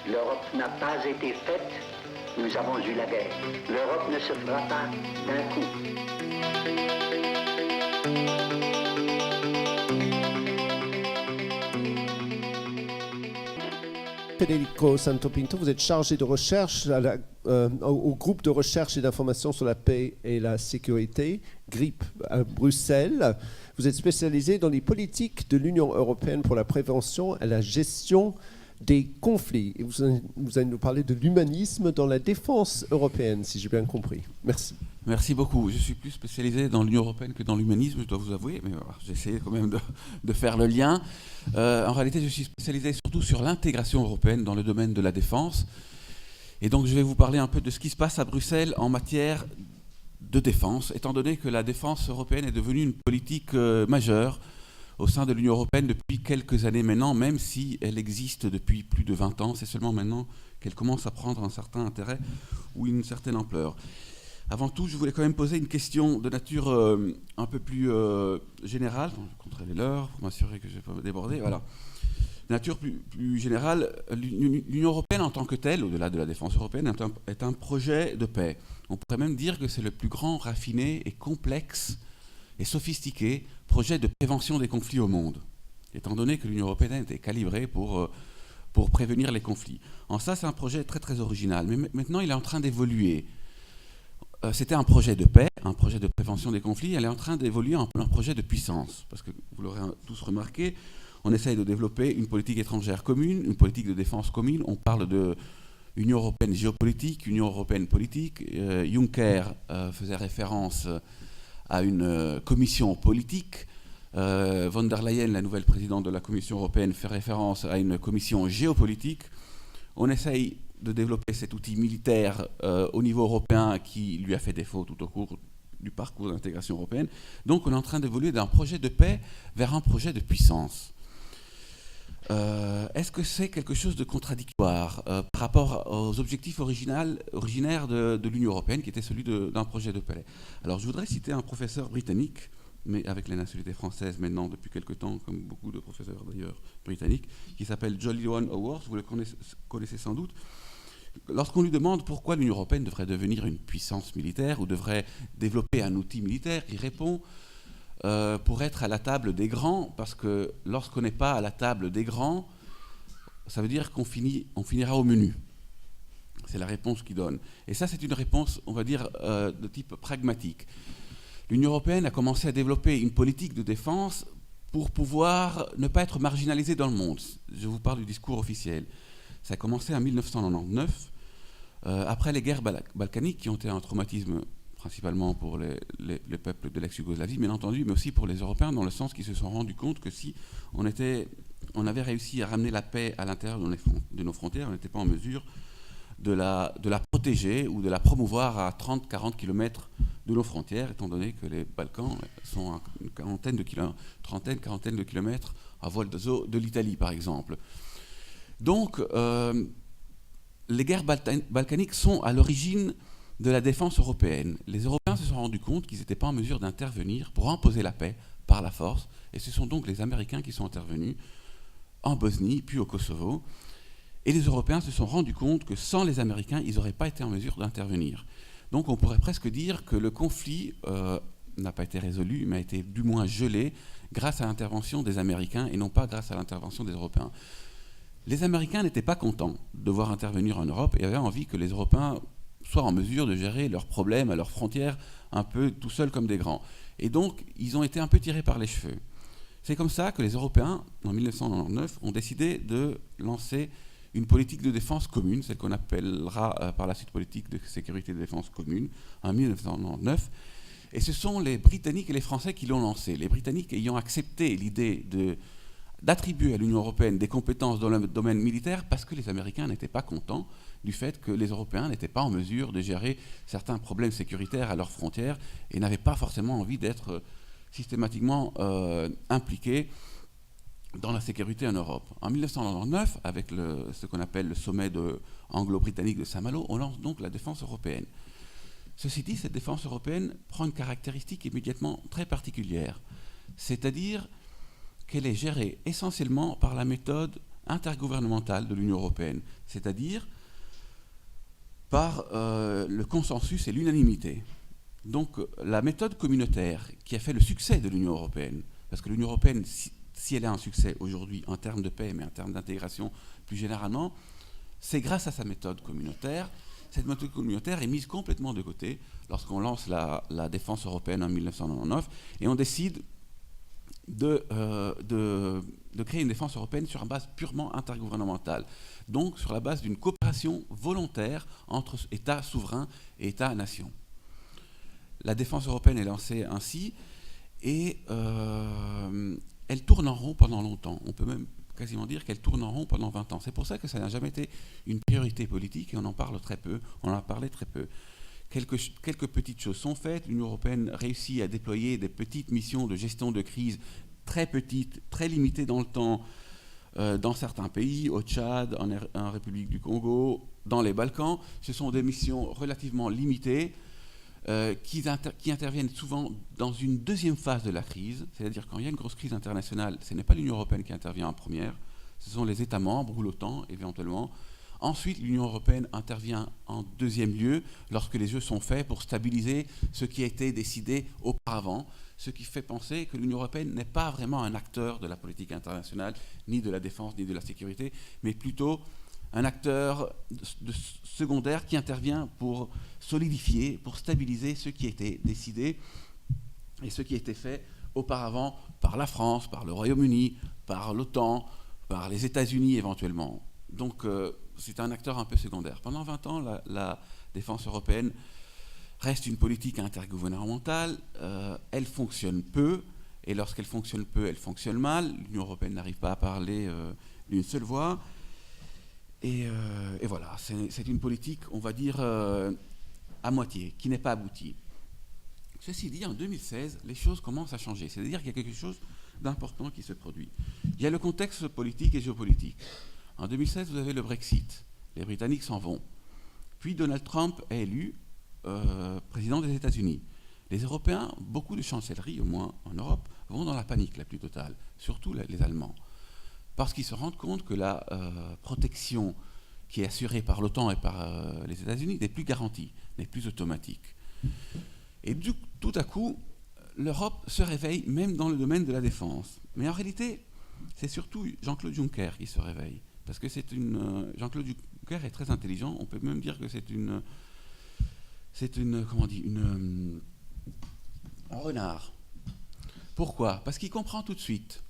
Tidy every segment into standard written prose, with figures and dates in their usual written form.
L'Europe n'a pas été faite, nous avons eu la guerre. L'Europe ne se fera pas d'un coup. Federico Santopinto, vous êtes chargé de recherche au groupe de recherche et d'information sur la paix et la sécurité, GRIP, à Bruxelles. Vous êtes spécialisé dans les politiques de l'Union européenne pour la prévention et la gestion des conflits. Et vous allez nous parler de l'humanisme dans la défense européenne, si j'ai bien compris. Merci. Merci beaucoup. Je suis plus spécialisé dans l'Union européenne que dans l'humanisme, je dois vous avouer, mais j'ai essayé quand même de faire le lien. En réalité, je suis spécialisé surtout sur l'intégration européenne dans le domaine de la défense. Et donc, je vais vous parler un peu de ce qui se passe à Bruxelles en matière de défense, étant donné que la défense européenne est devenue une politique majeure au sein de l'Union européenne depuis quelques années maintenant, même si elle existe depuis plus de 20 ans. C'est seulement maintenant qu'elle commence à prendre un certain intérêt ou une certaine ampleur. Avant tout, je voulais quand même poser une question de nature un peu plus générale. Je vais contrôler l'heure pour m'assurer que je ne vais pas me déborder. Voilà. De nature plus générale, l'Union européenne en tant que telle, au-delà de la défense européenne, est un projet de paix. On pourrait même dire que c'est le plus grand, raffiné et complexe et sophistiqué projet de prévention des conflits au monde, étant donné que l'Union européenne était calibrée pour prévenir les conflits. En ça, c'est un projet très très original. Mais maintenant, il est en train d'évoluer. C'était un projet de paix, un projet de prévention des conflits. Elle est en train d'évoluer en un projet de puissance. Parce que, vous l'aurez tous remarqué, on essaye de développer une politique étrangère commune, une politique de défense commune. On parle de Union européenne géopolitique, Union européenne politique. Juncker faisait référence à une commission politique. Von der Leyen, la nouvelle présidente de la Commission européenne, fait référence à une commission géopolitique. On essaye de développer cet outil militaire au niveau européen qui lui a fait défaut tout au cours du parcours d'intégration européenne. Donc on est en train d'évoluer d'un projet de paix vers un projet de puissance. Est-ce que c'est quelque chose de contradictoire par rapport aux objectifs originaires de l'Union européenne, qui était celui d'un projet de paix? Alors je voudrais citer un professeur britannique, mais avec la nationalité française maintenant depuis quelque temps, comme beaucoup de professeurs d'ailleurs britanniques, qui s'appelle Jolyon Howard, vous le connaissez sans doute. Lorsqu'on lui demande pourquoi l'Union européenne devrait devenir une puissance militaire ou devrait développer un outil militaire, il répond pour être à la table des grands, parce que lorsqu'on n'est pas à la table des grands, ça veut dire qu'on finira au menu. C'est la réponse qu'il donne. Et ça, c'est une réponse, on va dire, de type pragmatique. L'Union européenne a commencé à développer une politique de défense pour pouvoir ne pas être marginalisée dans le monde. Je vous parle du discours officiel. Ça a commencé en 1999, après les guerres balkaniques, qui ont été un traumatisme principalement pour les peuples de l'ex-Yougoslavie, bien entendu, mais aussi pour les Européens, dans le sens qu'ils se sont rendus compte que si on avait réussi à ramener la paix à l'intérieur de nos frontières, on n'était pas en mesure de la protéger ou de la promouvoir à 30-40 km de nos frontières, étant donné que les Balkans sont à une quarantaine de kilomètres à vol d'oiseau de l'Italie, par exemple. Donc, les guerres balkaniques sont à l'origine de la défense européenne. Les Européens se sont rendus compte qu'ils n'étaient pas en mesure d'intervenir pour imposer la paix par la force, et ce sont donc les Américains qui sont intervenus en Bosnie, puis au Kosovo. Et les Européens se sont rendus compte que sans les Américains, ils n'auraient pas été en mesure d'intervenir. Donc on pourrait presque dire que le conflit n'a pas été résolu, mais a été du moins gelé grâce à l'intervention des Américains et non pas grâce à l'intervention des Européens. Les Américains n'étaient pas contents de voir intervenir en Europe et avaient envie que les Européens soient en mesure de gérer leurs problèmes à leurs frontières un peu tout seuls comme des grands. Et donc, ils ont été un peu tirés par les cheveux. C'est comme ça que les Européens, en 1999, ont décidé de lancer une politique de défense commune, celle qu'on appellera par la suite politique de sécurité et de défense commune, en 1999. Et ce sont les Britanniques et les Français qui l'ont lancée. Les Britanniques ayant accepté l'idée d'attribuer à l'Union européenne des compétences dans le domaine militaire parce que les Américains n'étaient pas contents du fait que les Européens n'étaient pas en mesure de gérer certains problèmes sécuritaires à leurs frontières et n'avaient pas forcément envie d'être systématiquement impliqués dans la sécurité en Europe. En 1999, avec ce qu'on appelle le sommet anglo-britannique de Saint-Malo, on lance donc la défense européenne. Ceci dit, cette défense européenne prend une caractéristique immédiatement très particulière, c'est-à-dire qu'elle est gérée essentiellement par la méthode intergouvernementale de l'Union européenne, c'est-à-dire par le consensus et l'unanimité. Donc la méthode communautaire qui a fait le succès de l'Union européenne, parce que l'Union européenne, si elle a un succès aujourd'hui en termes de paix, mais en termes d'intégration plus généralement, c'est grâce à sa méthode communautaire. Cette méthode communautaire est mise complètement de côté lorsqu'on lance la défense européenne en 1999 et on décide de créer une défense européenne sur une base purement intergouvernementale, donc sur la base d'une coopération volontaire entre États souverains et États-nations. La défense européenne est lancée ainsi et elle tourne en rond pendant longtemps. On peut même quasiment dire qu'elle tourne en rond pendant 20 ans. C'est pour ça que ça n'a jamais été une priorité politique et on en parle très peu, on en a parlé très peu. Quelques petites choses sont faites. L'Union européenne réussit à déployer des petites missions de gestion de crise très petites, très limitées dans le temps, dans certains pays, au Tchad, en République du Congo, dans les Balkans. Ce sont des missions relativement limitées qui interviennent souvent dans une deuxième phase de la crise, c'est-à-dire quand il y a une grosse crise internationale, ce n'est pas l'Union européenne qui intervient en première, ce sont les États membres ou l'OTAN éventuellement. Ensuite, l'Union européenne intervient en deuxième lieu lorsque les jeux sont faits pour stabiliser ce qui a été décidé auparavant, ce qui fait penser que l'Union européenne n'est pas vraiment un acteur de la politique internationale, ni de la défense, ni de la sécurité, mais plutôt un acteur secondaire qui intervient pour solidifier, pour stabiliser ce qui a été décidé et ce qui a été fait auparavant par la France, par le Royaume-Uni, par l'OTAN, par les États-Unis éventuellement. Donc c'est un acteur un peu secondaire. Pendant 20 ans, la défense européenne reste une politique intergouvernementale. Elle fonctionne peu, et lorsqu'elle fonctionne peu, elle fonctionne mal. L'Union européenne n'arrive pas à parler d'une seule voix. Et voilà, c'est une politique, on va dire, à moitié, qui n'est pas aboutie. Ceci dit, en 2016, les choses commencent à changer. C'est-à-dire qu'il y a quelque chose d'important qui se produit. Il y a le contexte politique et géopolitique. En 2016, vous avez le Brexit. Les Britanniques s'en vont. Puis Donald Trump est élu président des États-Unis. Les Européens, beaucoup de chancelleries, au moins en Europe, vont dans la panique la plus totale, surtout les Allemands. Parce qu'ils se rendent compte que la protection qui est assurée par l'OTAN et par les États-Unis n'est plus garantie, n'est plus automatique. Et tout à coup, l'Europe se réveille même dans le domaine de la défense. Mais en réalité, c'est surtout Jean-Claude Juncker qui se réveille. Parce que Jean-Claude Juncker est très intelligent, on peut même dire que c'est un renard. Pourquoi ? Parce qu'il comprend tout de suite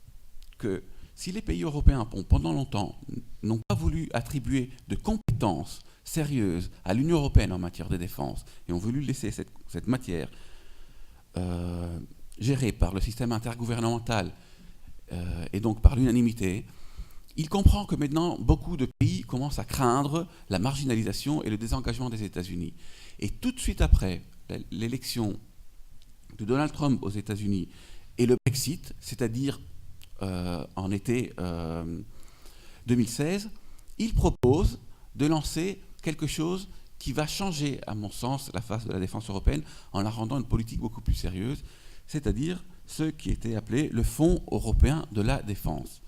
que si les pays européens, pendant longtemps, n'ont pas voulu attribuer de compétences sérieuses à l'Union européenne en matière de défense, et ont voulu laisser cette matière gérée par le système intergouvernemental, et donc par l'unanimité, il comprend que maintenant, beaucoup de pays commencent à craindre la marginalisation et le désengagement des États-Unis. Et tout de suite après l'élection de Donald Trump aux États-Unis et le Brexit, c'est-à-dire en été 2016, il propose de lancer quelque chose qui va changer, à mon sens, la face de la défense européenne en la rendant une politique beaucoup plus sérieuse, c'est-à-dire ce qui était appelé le Fonds européen de la défense.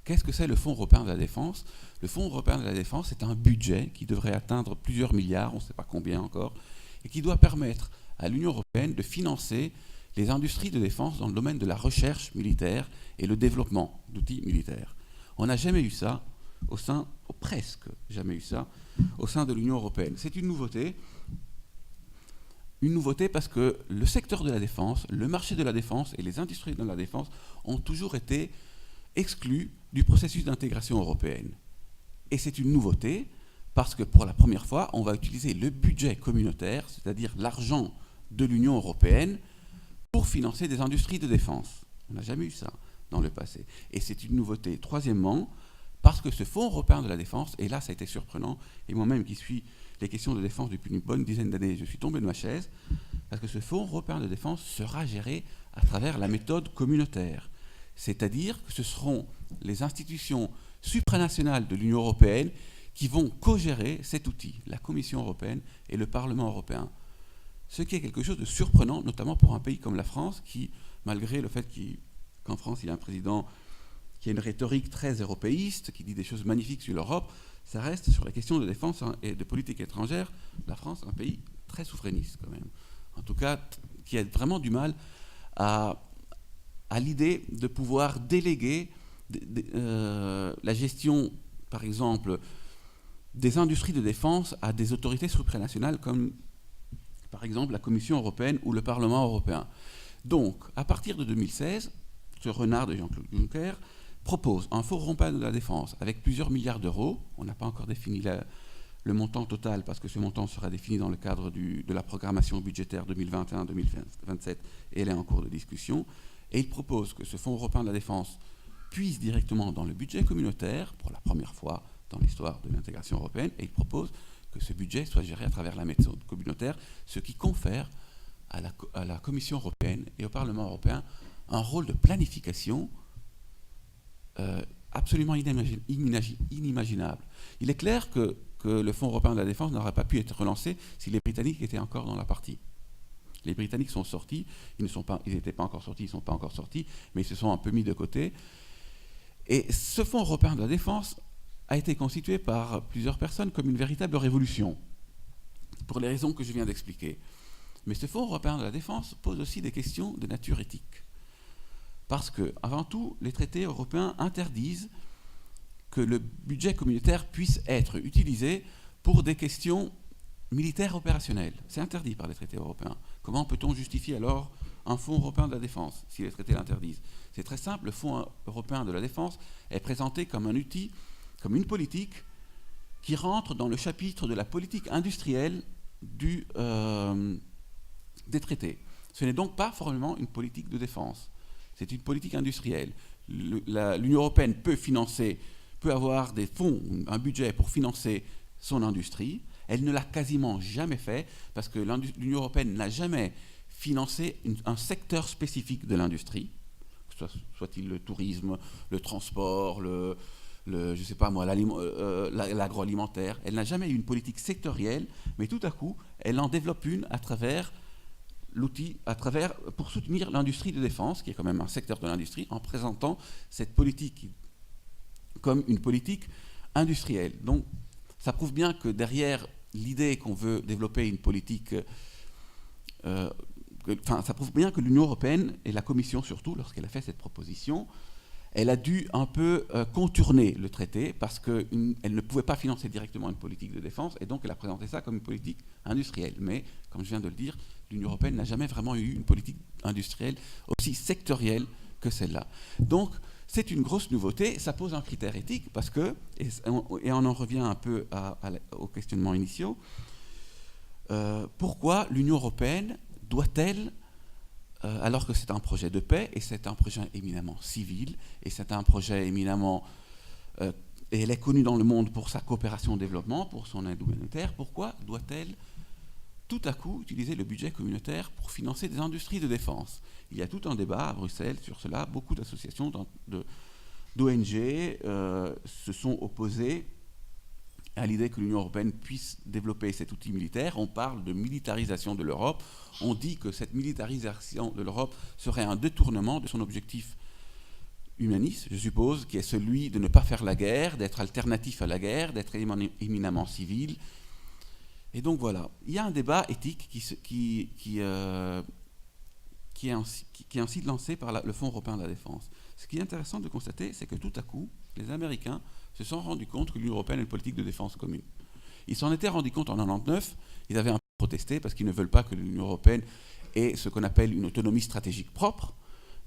Qu'est-ce que c'est le Fonds européen de la défense ? Le Fonds européen de la défense, c'est un budget qui devrait atteindre plusieurs milliards, on ne sait pas combien encore, et qui doit permettre à l'Union européenne de financer les industries de défense dans le domaine de la recherche militaire et le développement d'outils militaires. On n'a jamais eu ça presque jamais eu ça, au sein de l'Union européenne. C'est une nouveauté parce que le secteur de la défense, le marché de la défense et les industries de la défense ont toujours été exclus du processus d'intégration européenne. Et c'est une nouveauté parce que pour la première fois, on va utiliser le budget communautaire, c'est-à-dire l'argent de l'Union européenne, pour financer des industries de défense. On n'a jamais eu ça dans le passé. Et c'est une nouveauté. Troisièmement, parce que ce Fonds européen de la défense, et là ça a été surprenant, et moi-même qui suis les questions de défense depuis une bonne dizaine d'années, je suis tombé de ma chaise, parce que ce Fonds européen de défense sera géré à travers la méthode communautaire. C'est-à-dire que ce seront les institutions supranationales de l'Union européenne qui vont co-gérer cet outil, la Commission européenne et le Parlement européen. Ce qui est quelque chose de surprenant, notamment pour un pays comme la France, qui, malgré le fait qu'en France, il y a un président qui a une rhétorique très européiste, qui dit des choses magnifiques sur l'Europe, ça reste sur la question de défense et de politique étrangère, la France, un pays très souverainiste quand même. En tout cas, qui a vraiment du mal à l'idée de pouvoir déléguer la gestion, par exemple, des industries de défense à des autorités supranationales comme, par exemple, la Commission européenne ou le Parlement européen. Donc, à partir de 2016, ce renard de Jean-Claude Juncker propose un fonds européen de la défense avec plusieurs milliards d'euros. On n'a pas encore défini le montant total parce que ce montant sera défini dans le cadre de la programmation budgétaire 2021-2027 et elle est en cours de discussion. Et il propose que ce fonds européen de la défense puisse directement dans le budget communautaire pour la première fois dans l'histoire de l'intégration européenne, et il propose que ce budget soit géré à travers la méthode communautaire, ce qui confère à la Commission européenne et au Parlement européen un rôle de planification absolument inimaginable. Il est clair que le Fonds européen de la défense n'aurait pas pu être relancé si les Britanniques étaient encore dans la partie. Les Britanniques sont sortis, ils n'étaient pas encore sortis, ils ne sont pas encore sortis, mais ils se sont un peu mis de côté. Et ce Fonds européen de la défense a été constitué par plusieurs personnes comme une véritable révolution, pour les raisons que je viens d'expliquer. Mais ce Fonds européen de la défense pose aussi des questions de nature éthique. Parce que, avant tout, les traités européens interdisent que le budget communautaire puisse être utilisé pour des questions militaires opérationnelles. C'est interdit par les traités européens. Comment peut-on justifier alors un Fonds européen de la défense si les traités l'interdisent? C'est très simple, le Fonds européen de la défense est présenté comme un outil, comme une politique qui rentre dans le chapitre de la politique industrielle des traités. Ce n'est donc pas formellement une politique de défense, c'est une politique industrielle. L'Union européenne peut avoir des fonds, un budget pour financer son industrie. Elle ne l'a quasiment jamais fait parce que l'Union européenne n'a jamais financé un secteur spécifique de l'industrie, soit-il le tourisme, le transport, je sais pas moi, l'agroalimentaire. Elle n'a jamais eu une politique sectorielle, mais tout à coup, elle en développe une à travers pour soutenir l'industrie de défense, qui est quand même un secteur de l'industrie, en présentant cette politique comme une politique industrielle. Donc, ça prouve bien que derrière l'idée qu'on veut développer une politique, ça prouve bien que l'Union européenne, et la Commission surtout, lorsqu'elle a fait cette proposition, elle a dû un peu contourner le traité parce qu'elle ne pouvait pas financer directement une politique de défense, et donc elle a présenté ça comme une politique industrielle. Mais, comme je viens de le dire, l'Union européenne n'a jamais vraiment eu une politique industrielle aussi sectorielle que celle-là. Donc, c'est une grosse nouveauté, ça pose un critère éthique parce que, et on en revient un peu aux questionnements initiaux, pourquoi l'Union européenne doit-elle, alors que c'est un projet de paix, et c'est un projet éminemment civil, et c'est un projet éminemment, et elle est connue dans le monde pour sa coopération au développement, pour son aide humanitaire, pourquoi doit-elle tout à coup utiliser le budget communautaire pour financer des industries de défense? Il y a tout un débat à Bruxelles sur cela. Beaucoup d'associations d'ONG se sont opposées à l'idée que l'Union européenne puisse développer cet outil militaire. On parle de militarisation de l'Europe. On dit que cette militarisation de l'Europe serait un détournement de son objectif humaniste, je suppose, qui est celui de ne pas faire la guerre, d'être alternatif à la guerre, d'être éminemment civil. Et donc voilà, il y a un débat éthique qui est ainsi lancé par le Fonds européen de la défense. Ce qui est intéressant de constater, c'est que tout à coup, les Américains se sont rendus compte que l'Union européenne a une politique de défense commune. Ils s'en étaient rendus compte en 1999, ils avaient un peu protesté parce qu'ils ne veulent pas que l'Union européenne ait ce qu'on appelle une autonomie stratégique propre,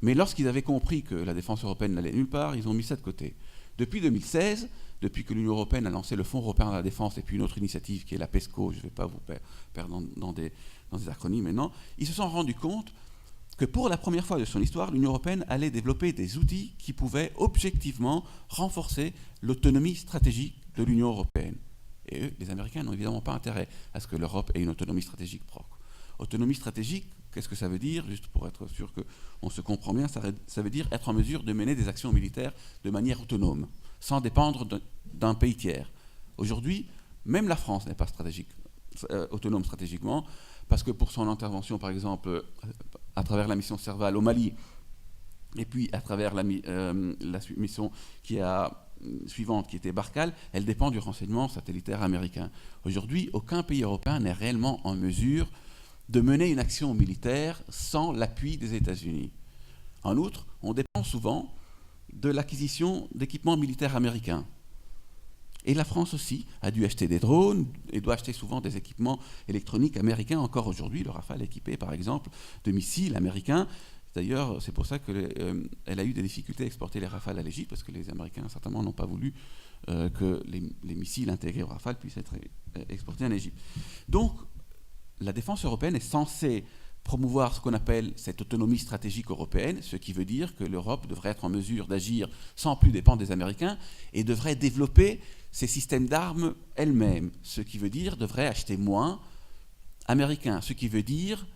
mais lorsqu'ils avaient compris que la défense européenne n'allait nulle part, ils ont mis ça de côté. Depuis 2016, depuis que l'Union européenne a lancé le Fonds européen de la défense et puis une autre initiative qui est la PESCO, je ne vais pas vous perdre dans des acronymes maintenant, ils se sont rendus compte que pour la première fois de son histoire, l'Union européenne allait développer des outils qui pouvaient objectivement renforcer l'autonomie stratégique de l'Union européenne. Et eux, les Américains, n'ont évidemment pas intérêt à ce que l'Europe ait une autonomie stratégique propre. Autonomie stratégique, qu'est-ce que ça veut dire? Juste pour être sûr qu'on se comprend bien, ça veut dire être en mesure de mener des actions militaires de manière autonome, sans dépendre d'un pays tiers. Aujourd'hui, même la France n'est pas autonome stratégiquement, parce que pour son intervention, par exemple, à travers la mission Serval au Mali, Et puis, à travers la mission suivante, qui était Barkhane, elle dépend du renseignement satellitaire américain. Aujourd'hui, aucun pays européen n'est réellement en mesure de mener une action militaire sans l'appui des États-Unis. En outre, on dépend souvent de l'acquisition d'équipements militaires américains. Et la France aussi a dû acheter des drones et doit acheter souvent des équipements électroniques américains encore aujourd'hui. Le Rafale est équipé, par exemple, de missiles américains. D'ailleurs, c'est pour ça qu'elle a eu des difficultés à exporter les Rafales à l'Égypte, parce que les Américains, certainement, n'ont pas voulu que les missiles intégrés au Rafale puissent être exportés en Égypte. Donc, la défense européenne est censée promouvoir ce qu'on appelle cette autonomie stratégique européenne, ce qui veut dire que l'Europe devrait être en mesure d'agir sans plus dépendre des Américains et devrait développer ses systèmes d'armes elle-même, ce qui veut dire devrait acheter moins américain, ce qui veut dire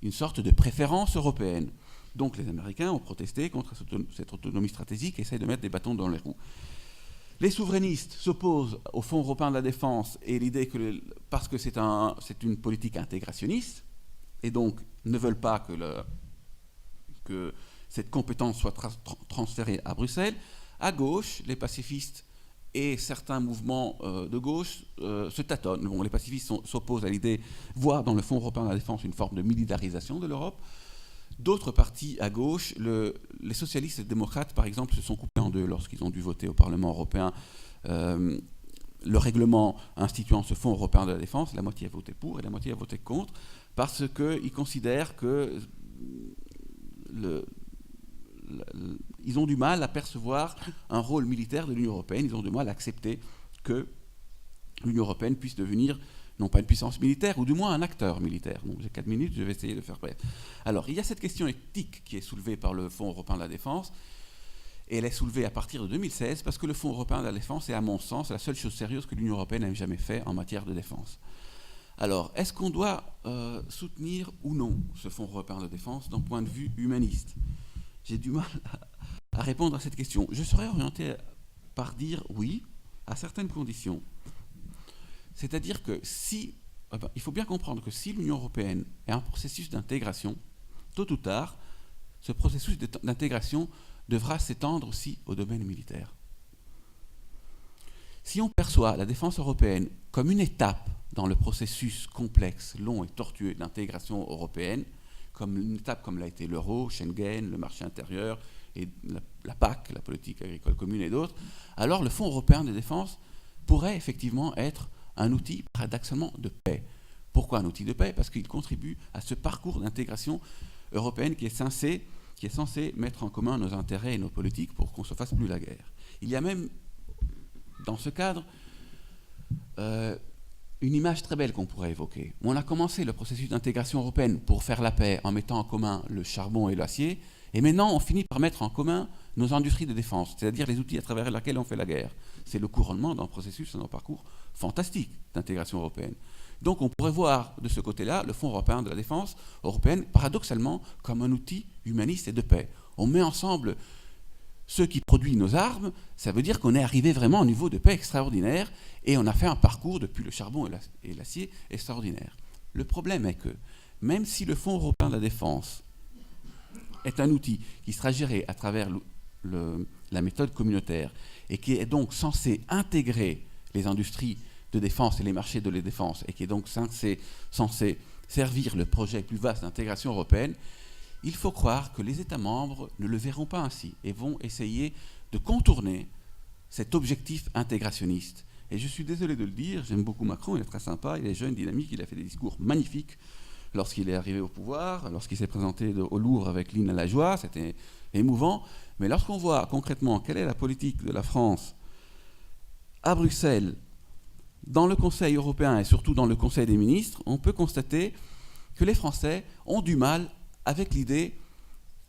une sorte de préférence européenne. Donc les Américains ont protesté contre cette autonomie stratégique et essayent de mettre des bâtons dans les roues. Les souverainistes s'opposent au Fonds européen de la défense et l'idée que, parce que c'est une politique intégrationniste, et donc ne veulent pas que cette compétence soit transférée à Bruxelles. À gauche, les pacifistes et certains mouvements de gauche se tâtonnent. Bon, les pacifistes s'opposent à l'idée, voient dans le Fonds européen de la défense une forme de militarisation de l'Europe. D'autres partis à gauche, les socialistes et les démocrates, par exemple, se sont coupés en deux lorsqu'ils ont dû voter au Parlement européen le règlement instituant ce Fonds européen de la défense. La moitié a voté pour et la moitié a voté contre, parce qu'ils considèrent que ils ont du mal à percevoir un rôle militaire de l'Union européenne, ils ont du mal à accepter que l'Union européenne puisse devenir, non pas une puissance militaire, ou du moins un acteur militaire. Donc j'ai 4 minutes, je vais essayer de faire bref. Alors, il y a cette question éthique qui est soulevée par le Fonds européen de la défense, et elle est soulevée à partir de 2016, parce que le Fonds européen de la défense est, à mon sens, la seule chose sérieuse que l'Union européenne ait jamais fait en matière de défense. Alors, est-ce qu'on doit soutenir ou non ce Fonds européen de défense d'un point de vue humaniste? J'ai du mal à répondre à cette question. Je serais orienté par dire oui, à certaines conditions. C'est-à-dire que il faut bien comprendre que si l'Union européenne est un processus d'intégration, tôt ou tard, ce processus d'intégration devra s'étendre aussi au domaine militaire. Si on perçoit la défense européenne comme une étape dans le processus complexe, long et tortueux d'intégration européenne, comme une étape comme l'a été l'euro, Schengen, le marché intérieur, et la PAC, la politique agricole commune et d'autres, alors le Fonds européen de défense pourrait effectivement être un outil paradoxalement de paix. Pourquoi un outil de paix? Parce qu'il contribue à ce parcours d'intégration européenne qui est censé mettre en commun nos intérêts et nos politiques pour qu'on ne se fasse plus la guerre. Il y a même, dans ce cadre, une image très belle qu'on pourrait évoquer. On a commencé le processus d'intégration européenne pour faire la paix en mettant en commun le charbon et l'acier, et maintenant on finit par mettre en commun nos industries de défense, c'est-à-dire les outils à travers lesquels on fait la guerre. C'est le couronnement d'un processus, d'un parcours fantastique d'intégration européenne. Donc on pourrait voir de ce côté-là le Fonds européen de la défense européenne, paradoxalement, comme un outil humaniste et de paix. On met ensemble ceux qui produisent nos armes, ça veut dire qu'on est arrivé vraiment à un niveau de paix extraordinaire et on a fait un parcours depuis le charbon et l'acier extraordinaire. Le problème est que, même si le Fonds européen de la défense est un outil qui sera géré à travers la méthode communautaire et qui est donc censé intégrer les industries de défense et les marchés de la défense et qui est donc censé servir le projet plus vaste d'intégration européenne, il faut croire que les États membres ne le verront pas ainsi et vont essayer de contourner cet objectif intégrationniste. Et je suis désolé de le dire, j'aime beaucoup Macron, il est très sympa, il est jeune, dynamique, il a fait des discours magnifiques lorsqu'il est arrivé au pouvoir, lorsqu'il s'est présenté au Louvre avec l'hymne à la joie, c'était émouvant. Mais lorsqu'on voit concrètement quelle est la politique de la France à Bruxelles, dans le Conseil européen et surtout dans le Conseil des ministres, on peut constater que les Français ont du mal avec l'idée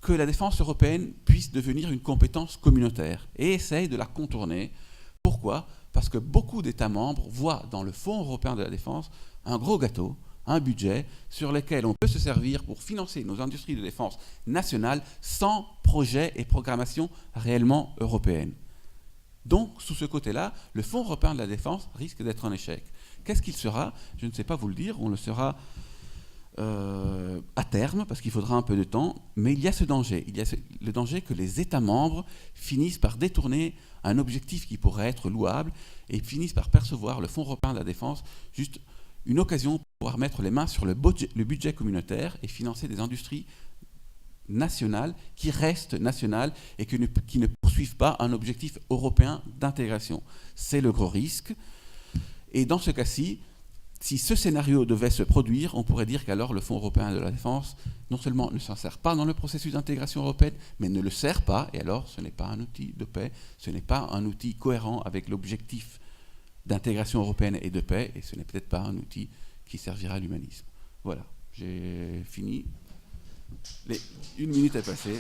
que la défense européenne puisse devenir une compétence communautaire et essayent de la contourner. Pourquoi? Parce que beaucoup d'États membres voient dans le Fonds européen de la défense un gros gâteau, un budget sur lequel on peut se servir pour financer nos industries de défense nationales sans projet et programmation réellement européenne. Donc, sous ce côté-là, le Fonds européen de la défense risque d'être un échec. Qu'est-ce qu'il sera? Je ne sais pas vous le dire, on le saura à terme, parce qu'il faudra un peu de temps, mais il y a ce danger. Il y a le danger que les États membres finissent par détourner un objectif qui pourrait être louable et finissent par percevoir le Fonds européen de la défense juste une occasion pour pouvoir mettre les mains sur le budget communautaire et financer des industries nationales qui restent nationales et qui ne poursuivent pas un objectif européen d'intégration. C'est le gros risque. Et dans ce cas-ci, si ce scénario devait se produire, on pourrait dire qu'alors le Fonds européen de la défense, non seulement ne s'en sert pas dans le processus d'intégration européenne, mais ne le sert pas, et alors ce n'est pas un outil de paix, ce n'est pas un outil cohérent avec l'objectif d'intégration européenne et de paix, et ce n'est peut-être pas un outil qui servira à l'humanisme. Voilà, j'ai fini. Une minute est passée.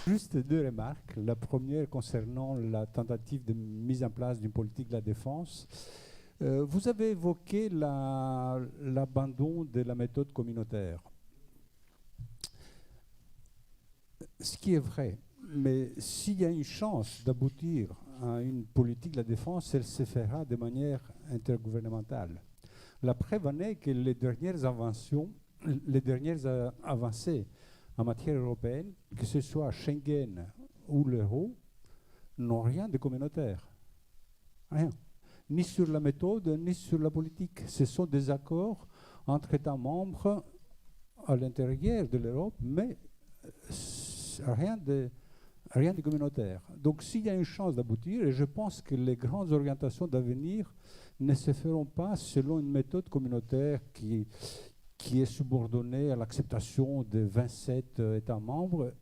Juste deux remarques. La première concernant la tentative de mise en place d'une politique de la défense. Vous avez évoqué l'abandon de la méthode communautaire. Ce qui est vrai, mais s'il y a une chance d'aboutir à une politique de la défense, elle se fera de manière intergouvernementale. La preuve en est que les dernières avancées en matière européenne, que ce soit Schengen ou l'euro, n'ont rien de communautaire. Rien. Ni sur la méthode, ni sur la politique. Ce sont des accords entre États membres à l'intérieur de l'Europe, mais rien de communautaire. Donc s'il y a une chance d'aboutir, et je pense que les grandes orientations d'avenir ne se feront pas selon une méthode communautaire qui est subordonnée à l'acceptation des 27 États membres,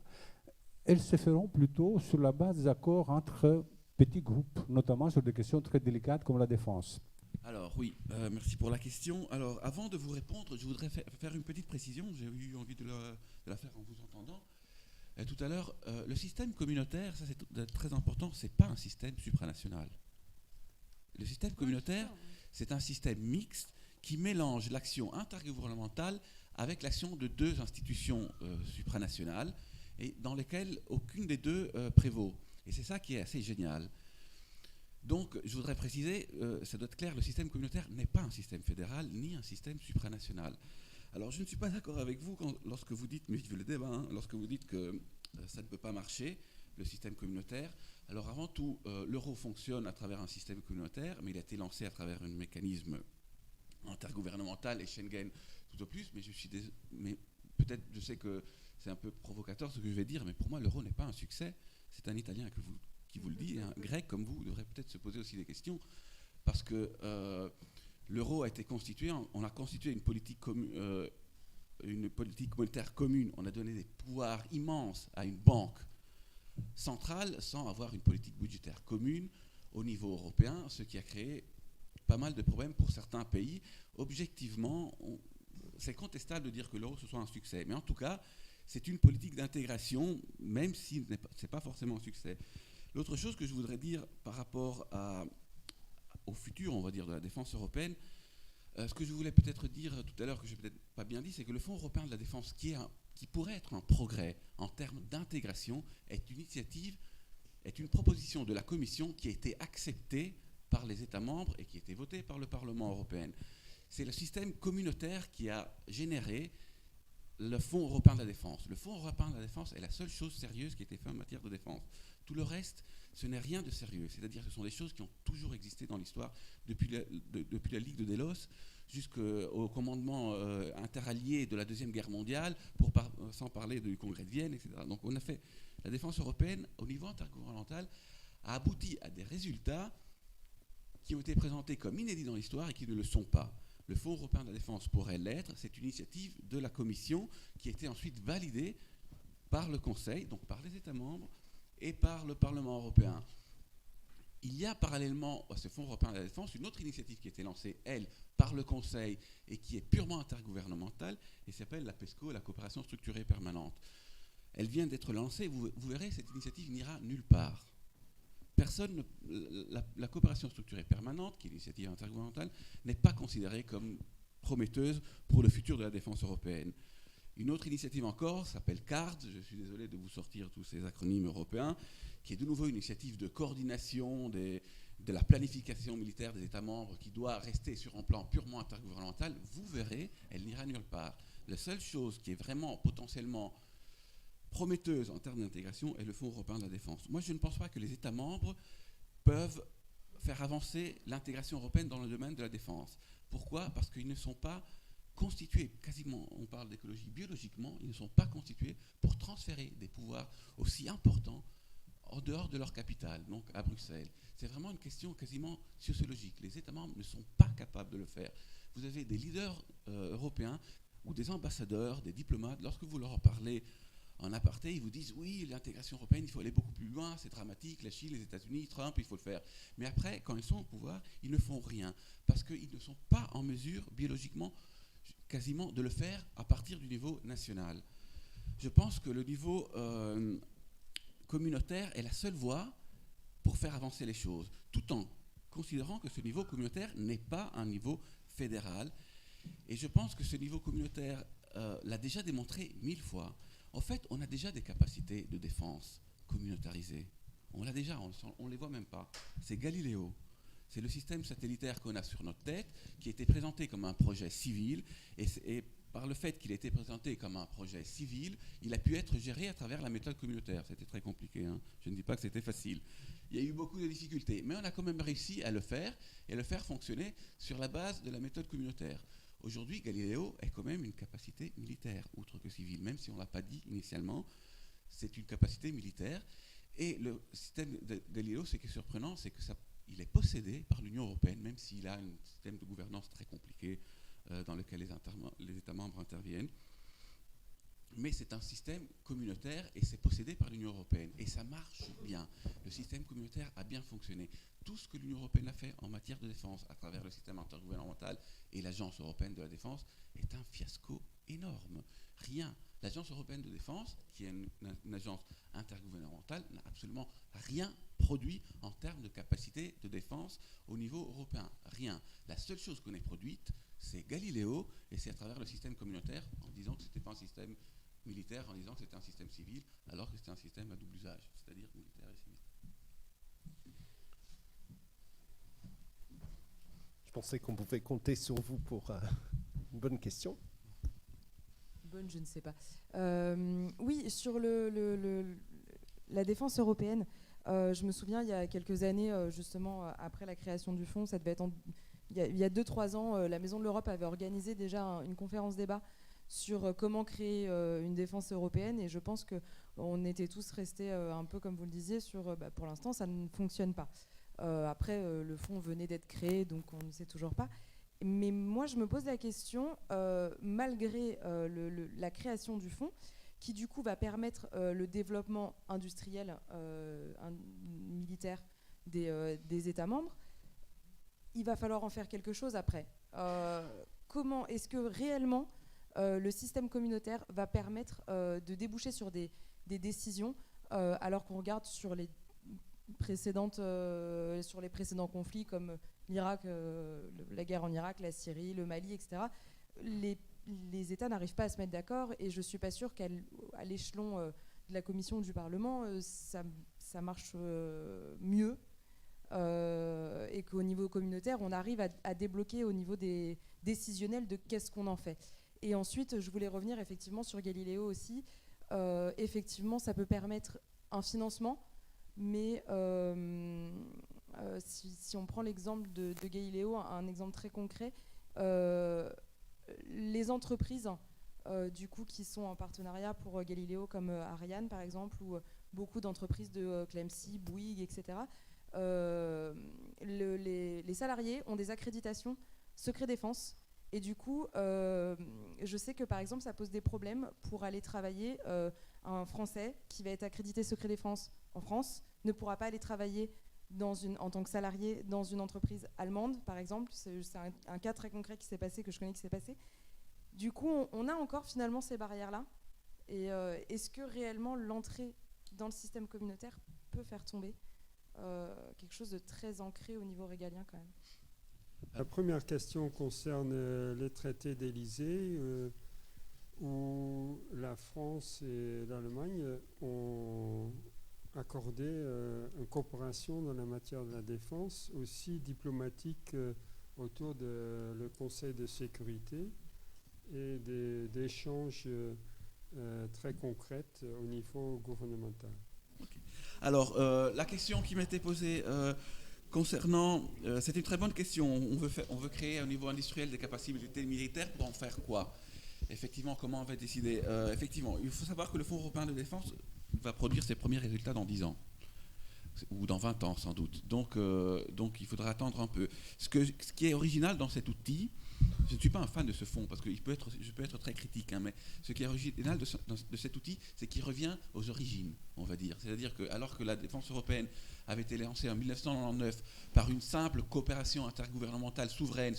elles se feront plutôt sur la base des accords entre petits groupes, notamment sur des questions très délicates comme la défense. Alors oui, merci pour la question. Alors avant de vous répondre, je voudrais faire une petite précision. J'ai eu envie de la faire en vous entendant. Tout à l'heure, le système communautaire, ça c'est très important, c'est pas un système supranational. Le système communautaire, c'est un système mixte qui mélange l'action intergouvernementale avec l'action de deux institutions supranationales et dans lesquelles aucune des deux prévaut. Et c'est ça qui est assez génial. Donc, je voudrais préciser, ça doit être clair, le système communautaire n'est pas un système fédéral ni un système supranational. Alors, je ne suis pas d'accord avec vous lorsque vous dites, mais vive le débat, lorsque vous dites que ça ne peut pas marcher, le système communautaire. Alors, avant tout, l'euro fonctionne à travers un système communautaire, mais il a été lancé à travers un mécanisme intergouvernemental et Schengen tout au plus. Mais peut-être, je sais que c'est un peu provocateur ce que je vais dire, mais pour moi, l'euro n'est pas un succès. C'est un Italien qui vous le dit, et un Grec comme vous devrait peut-être se poser aussi des questions, parce que l'euro a été constitué, on a constitué une politique monétaire commune, on a donné des pouvoirs immenses à une banque centrale sans avoir une politique budgétaire commune au niveau européen, ce qui a créé pas mal de problèmes pour certains pays. Objectivement, c'est contestable de dire que l'euro ce soit un succès, mais en tout cas, c'est une politique d'intégration, même si ce n'est pas forcément un succès. L'autre chose que je voudrais dire par rapport au futur, on va dire, de la défense européenne, ce que je voulais peut-être dire tout à l'heure, que je n'ai peut-être pas bien dit, c'est que le Fonds européen de la défense, qui pourrait être un progrès en termes d'intégration, est une proposition de la Commission qui a été acceptée par les États membres et qui a été votée par le Parlement européen. C'est le système communautaire qui a généré le Fonds européen de la défense. Le Fonds européen de la défense est la seule chose sérieuse qui a été faite en matière de défense. Tout le reste, ce n'est rien de sérieux. C'est-à-dire que ce sont des choses qui ont toujours existé dans l'histoire, depuis la Ligue de Delos jusqu'au commandement interallié de la Deuxième Guerre mondiale, sans parler du Congrès de Vienne, etc. Donc on a fait la défense européenne au niveau intergouvernemental a abouti à des résultats qui ont été présentés comme inédits dans l'histoire et qui ne le sont pas. Le Fonds européen de la défense pourrait l'être. C'est une initiative de la Commission qui a été ensuite validée par le Conseil, donc par les États membres et par le Parlement européen. Il y a parallèlement à ce Fonds européen de la défense une autre initiative qui a été lancée, elle, par le Conseil et qui est purement intergouvernementale et s'appelle la PESCO, la coopération structurée permanente. Elle vient d'être lancée, vous verrez, cette initiative n'ira nulle part. La coopération structurée permanente, qui est l'initiative intergouvernementale, n'est pas considérée comme prometteuse pour le futur de la défense européenne. Une autre initiative encore s'appelle CARD, je suis désolé de vous sortir tous ces acronymes européens, qui est de nouveau une initiative de coordination de la planification militaire des États membres qui doit rester sur un plan purement intergouvernemental. Vous verrez, elle n'ira nulle part. La seule chose qui est vraiment potentiellement prometteuse en termes d'intégration est le Fonds européen de la défense. Moi, je ne pense pas que les États membres peuvent faire avancer l'intégration européenne dans le domaine de la défense. Pourquoi ? Parce qu'ils ne sont pas constitués, quasiment, on parle d'écologie biologiquement, ils ne sont pas constitués pour transférer des pouvoirs aussi importants en dehors de leur capitale, donc à Bruxelles. C'est vraiment une question quasiment sociologique. Les États membres ne sont pas capables de le faire. Vous avez des leaders européens ou des ambassadeurs, des diplomates, lorsque vous leur parlez en aparté, ils vous disent oui, l'intégration européenne, il faut aller beaucoup plus loin, c'est dramatique, la Chine, les États-Unis, Trump, il faut le faire. Mais après, quand ils sont au pouvoir, ils ne font rien parce qu'ils ne sont pas en mesure biologiquement quasiment de le faire à partir du niveau national. Je pense que le niveau communautaire est la seule voie pour faire avancer les choses, tout en considérant que ce niveau communautaire n'est pas un niveau fédéral. Et je pense que ce niveau communautaire l'a déjà démontré 1000 fois. En fait, on a déjà des capacités de défense communautarisées. On l'a déjà, on ne les voit même pas. C'est Galileo. C'est le système satellitaire qu'on a sur notre tête, qui a été présenté comme un projet civil. Et par le fait qu'il a été présenté comme un projet civil, il a pu être géré à travers la méthode communautaire. C'était très compliqué, hein. Je ne dis pas que c'était facile. Il y a eu beaucoup de difficultés, mais on a quand même réussi à le faire et le faire fonctionner sur la base de la méthode communautaire. Aujourd'hui, Galileo est quand même une capacité militaire, outre que civile, même si on ne l'a pas dit initialement, c'est une capacité militaire. Et le système de Galileo, ce qui est surprenant, c'est qu'il est possédé par l'Union européenne, même s'il a un système de gouvernance très compliqué dans lequel les États membres interviennent. Mais c'est un système communautaire et c'est possédé par l'Union européenne. Et ça marche bien. Le système communautaire a bien fonctionné. Tout ce que l'Union européenne a fait en matière de défense à travers le système intergouvernemental et l'Agence européenne de la défense est un fiasco énorme. Rien. L'Agence européenne de défense, qui est une agence intergouvernementale, n'a absolument rien produit en termes de capacité de défense au niveau européen. Rien. La seule chose qu'on ait produite, c'est Galileo, et c'est à travers le système communautaire, en disant que ce n'était pas un système militaire, en disant que c'était un système civil, alors que c'était un système à double usage, c'est-à-dire militaire et civil. Je pensais qu'on pouvait compter sur vous pour une bonne question. Bonne, je ne sais pas. Oui, sur la défense européenne, je me souviens, il y a quelques années, justement, après la création du fonds, ça devait être il y a 2-3 ans, la Maison de l'Europe avait organisé déjà une conférence débat sur comment créer une défense européenne, et je pense qu'on était tous restés un peu, comme vous le disiez, sur pour l'instant, ça ne fonctionne pas. Après, le fonds venait d'être créé, donc on ne sait toujours pas. Mais moi, je me pose la question, malgré la création du fonds, qui du coup va permettre le développement industriel militaire des États membres, il va falloir en faire quelque chose après. Comment est-ce que réellement le système communautaire va permettre de déboucher sur des décisions, alors qu'on regarde sur les précédents conflits comme l'Irak, la guerre en Irak, la Syrie, le Mali, etc. Les États n'arrivent pas à se mettre d'accord, et je ne suis pas sûre qu'à l'échelon de la Commission ou du Parlement, ça marche mieux, et qu'au niveau communautaire, on arrive à débloquer au niveau des décisionnels de qu'est-ce qu'on en fait. Et ensuite, je voulais revenir effectivement sur Galileo aussi. Effectivement, ça peut permettre un financement, mais si on prend l'exemple de Galileo, un exemple très concret, les entreprises du coup, qui sont en partenariat pour Galileo, comme Ariane par exemple, ou beaucoup d'entreprises de Clemcy, Bouygues, etc., les salariés ont des accréditations secret défense. Et du coup, je sais que par exemple, ça pose des problèmes pour aller travailler. Un Français qui va être accrédité secret défense en France ne pourra pas aller travailler en tant que salarié dans une entreprise allemande, par exemple. C'est un cas très concret que je connais qui s'est passé. Du coup, on a encore finalement ces barrières-là. Et est-ce que réellement l'entrée dans le système communautaire peut faire tomber quelque chose de très ancré au niveau régalien quand même? La première question concerne les traités d'Élysée, où la France et l'Allemagne ont accordé une coopération dans la matière de la défense, aussi diplomatique autour du Conseil de sécurité. et d'échanges très concrets au niveau gouvernemental. Alors, la question qui m'était posée concernant... c'est une très bonne question. On veut créer au niveau industriel des capacités militaires pour en faire quoi? Effectivement, comment on va décider? Effectivement, il faut savoir que le Fonds européen de défense va produire ses premiers résultats dans 10 ans. Ou dans 20 ans sans doute. Donc il faudra attendre un peu. Ce qui est original dans cet outil, je ne suis pas un fan de ce fonds parce que je peux être très critique, hein, mais ce qui est original de cet outil, c'est qu'il revient aux origines, on va dire. C'est-à-dire que alors que la défense européenne avait été lancée en 1999 par une simple coopération intergouvernementale souveraine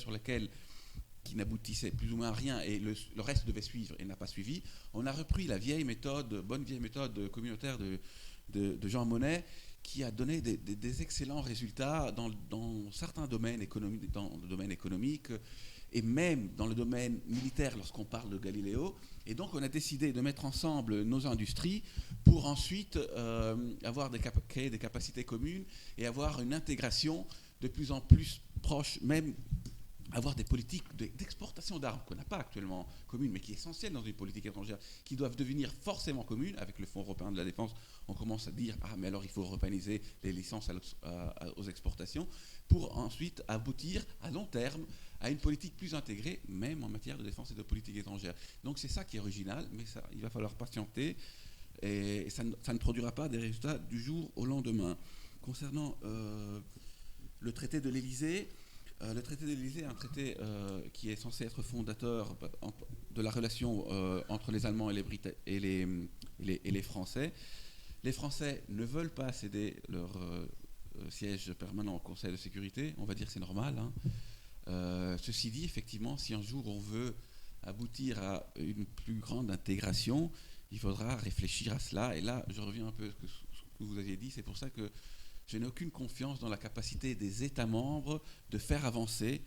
qui n'aboutissait plus ou moins à rien et le reste devait suivre et n'a pas suivi, on a repris la bonne vieille méthode communautaire de Jean Monnet, qui a donné des excellents résultats dans certains domaines économiques, et même dans le domaine militaire lorsqu'on parle de Galiléo. Et donc on a décidé de mettre ensemble nos industries pour ensuite créer des capacités communes et avoir une intégration de plus en plus proche, même avoir des politiques d'exportation d'armes qu'on n'a pas actuellement communes, mais qui est essentielle dans une politique étrangère, qui doivent devenir forcément communes. Avec le Fonds européen de la défense, on commence à dire « Ah, mais alors il faut européaniser les licences aux exportations » pour ensuite aboutir à long terme à une politique plus intégrée, même en matière de défense et de politique étrangère. Donc c'est ça qui est original, mais il va falloir patienter et ça ne produira pas des résultats du jour au lendemain. Concernant le traité de l'Élysée, le traité de l'Élysée est un traité qui est censé être fondateur de la relation entre les Allemands et les Français. Les Français ne veulent pas céder leur siège permanent au Conseil de sécurité. On va dire que c'est normal. Hein. Ceci dit, effectivement, si un jour on veut aboutir à une plus grande intégration, il faudra réfléchir à cela. Et là, je reviens un peu à ce que vous aviez dit. C'est pour ça que je n'ai aucune confiance dans la capacité des États membres de faire avancer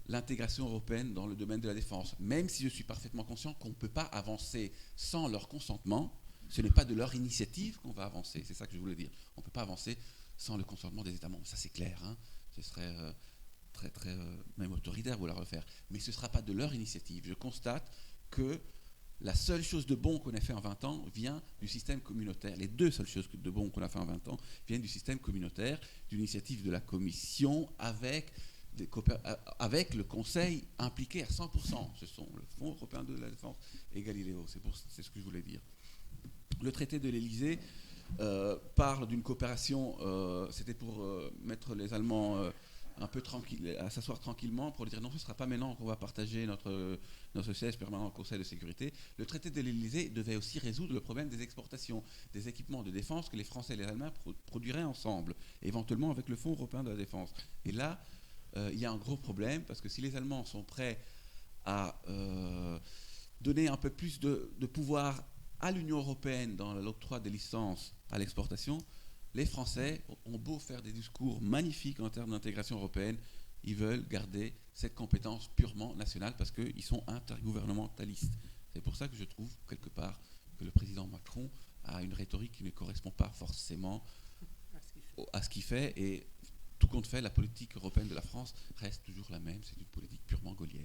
l'intégration européenne dans le domaine de la défense. Même si je suis parfaitement conscient qu'on ne peut pas avancer sans leur consentement, ce n'est pas de leur initiative qu'on va avancer. C'est ça que je voulais dire. On ne peut pas avancer sans le consentement des États membres. Ça, c'est clair. Hein. Ce serait très même autoritaire de la refaire. Mais ce ne sera pas de leur initiative. Je constate que la seule chose de bon qu'on a fait en 20 ans vient du système communautaire. Les deux seules choses de bon qu'on a fait en 20 ans viennent du système communautaire, d'une initiative de la Commission avec le Conseil impliqué à 100%. Ce sont le Fonds européen de la défense et Galiléo. C'est ce que je voulais dire. Le traité de l'Élysée parle d'une coopération, c'était pour mettre les Allemands un peu tranquille, à s'asseoir tranquillement pour dire non, ce ne sera pas maintenant qu'on va partager notre siège permanent au Conseil de sécurité. Le traité de l'Élysée devait aussi résoudre le problème des exportations, des équipements de défense que les Français et les Allemands produiraient ensemble, éventuellement avec le Fonds européen de la défense. Et là, il y a un gros problème, parce que si les Allemands sont prêts à donner un peu plus de pouvoir à l'Union européenne dans l'octroi des licences à l'exportation, les Français ont beau faire des discours magnifiques en termes d'intégration européenne, ils veulent garder cette compétence purement nationale parce qu'ils sont intergouvernementalistes. C'est pour ça que je trouve, quelque part, que le président Macron a une rhétorique qui ne correspond pas forcément à ce qu'il fait. Et tout compte fait, la politique européenne de la France reste toujours la même. C'est une politique purement gaullienne.